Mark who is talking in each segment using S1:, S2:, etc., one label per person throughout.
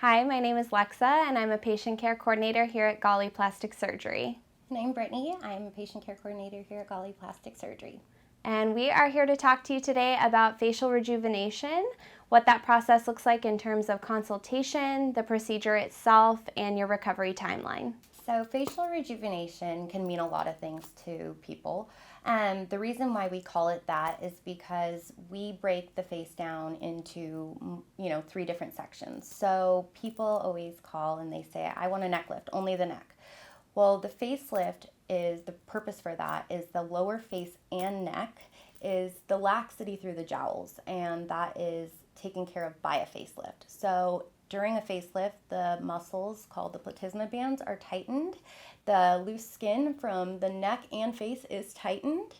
S1: Hi, my name is Lexa, and I'm a patient care coordinator here at Gawley Plastic Surgery.
S2: And I'm Brittany. I'm a patient care coordinator here at Gawley Plastic Surgery.
S1: And we are here to talk to you today about facial rejuvenation, what that process looks like in terms of consultation, the procedure itself, and your recovery timeline.
S2: So facial rejuvenation can mean a lot of things to people. The reason why we call it that is because we break the face down into, 3 different sections. So people always call and they say, I want a neck lift, only the neck. Well, the facelift is the purpose for that is the lower face and neck is the laxity through the jowls, and that is taken care of by a facelift. So during a facelift, the muscles called the platysma bands are tightened. The loose skin from the neck and face is tightened.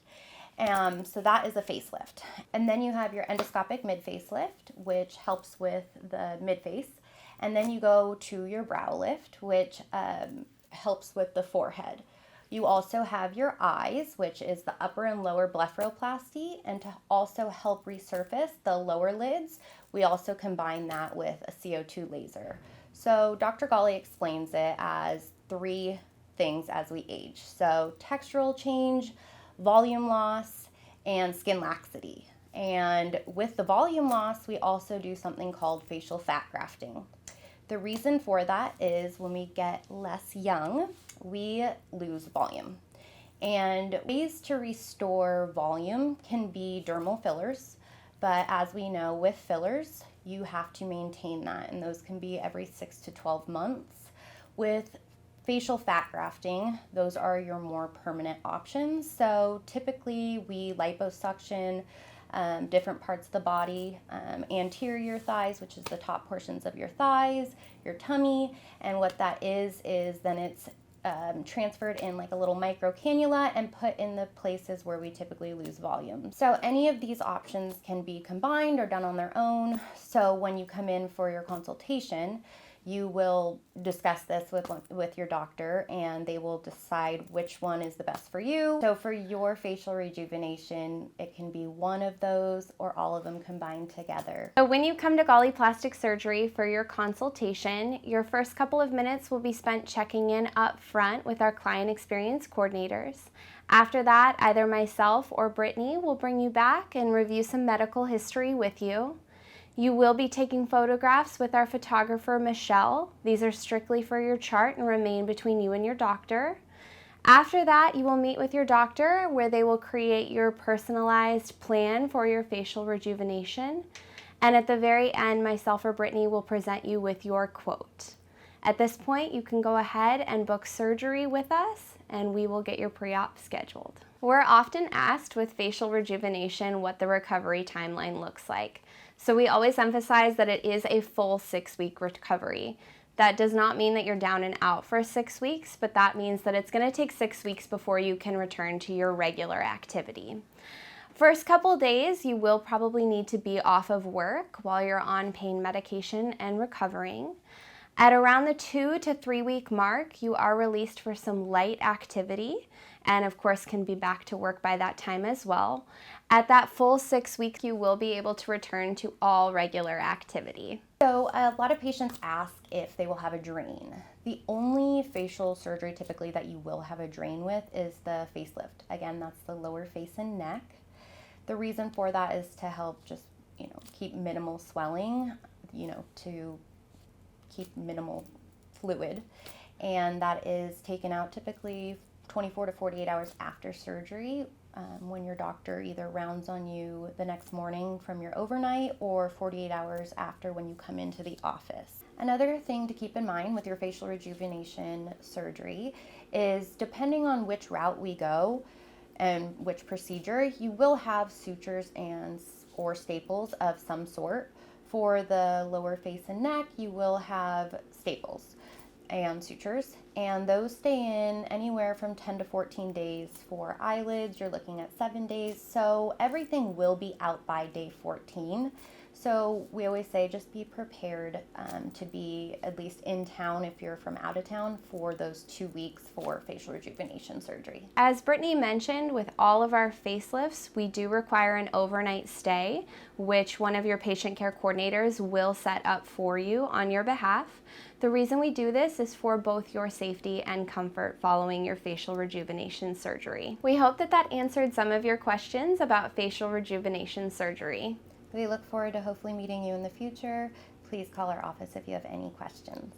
S2: So that is a facelift. And then you have your endoscopic mid-facelift, which helps with the mid-face. And then you go to your brow lift, which helps with the forehead. You also have your eyes, which is the upper and lower blepharoplasty, and to also help resurface the lower lids, we also combine that with a CO2 laser. So Dr. Gawley explains it as 3 things as we age. So textural change, volume loss, and skin laxity. And with the volume loss, we also do something called facial fat grafting. The reason for that is when we get less young, we lose volume. And ways to restore volume can be dermal fillers, but as we know with fillers, you have to maintain that, and those can be every 6 to 12 months. With facial fat grafting, those are your more permanent options. So typically we liposuction different parts of the body, anterior thighs, which is the top portions of your thighs, your tummy, and what that is then it's transferred in like a little micro cannula and put in the places where we typically lose volume. So any of these options can be combined or done on their own. So when you come in for your consultation, you will discuss this with your doctor, and they will decide which one is the best for you. So for your facial rejuvenation, it can be one of those or all of them combined together.
S1: So when you come to Gawley Plastic Surgery for your consultation, your first couple of minutes will be spent checking in up front with our client experience coordinators. After that, either myself or Brittany will bring you back and review some medical history with you. You will be taking photographs with our photographer, Michelle. These are strictly for your chart and remain between you and your doctor. After that, you will meet with your doctor where they will create your personalized plan for your facial rejuvenation. And at the very end, myself or Brittany will present you with your quote. At this point, you can go ahead and book surgery with us, and we will get your pre-op scheduled. We're often asked with facial rejuvenation what the recovery timeline looks like. So we always emphasize that it is a full 6-week recovery. That does not mean that you're down and out for 6 weeks, but that means that it's going to take 6 weeks before you can return to your regular activity. First couple days, you will probably need to be off of work while you're on pain medication and recovering. At around the 2 to 3 week mark, you are released for some light activity, and of course can be back to work by that time as well. At that full 6 weeks, you will be able to return to all regular activity.
S2: So a lot of patients ask if they will have a drain. The only facial surgery typically that you will have a drain with is the facelift. Again, that's the lower face and neck. The reason for that is to help just, keep minimal swelling, to keep minimal fluid. And that is taken out typically 24 to 48 hours after surgery, when your doctor either rounds on you the next morning from your overnight or 48 hours after when you come into the office. Another thing to keep in mind with your facial rejuvenation surgery is depending on which route we go and which procedure, you will have sutures or staples of some sort. For the lower face and neck, you will have staples and sutures, and those stay in anywhere from 10 to 14 days. For eyelids, you're looking at 7 days, so everything will be out by day 14. So we always say just be prepared to be at least in town if you're from out of town for those 2 weeks for facial rejuvenation surgery.
S1: As Brittany mentioned, with all of our facelifts, we do require an overnight stay, which one of your patient care coordinators will set up for you on your behalf. The reason we do this is for both your safety and comfort following your facial rejuvenation surgery. We hope that that answered some of your questions about facial rejuvenation surgery.
S2: We look forward to hopefully meeting you in the future. Please call our office if you have any questions.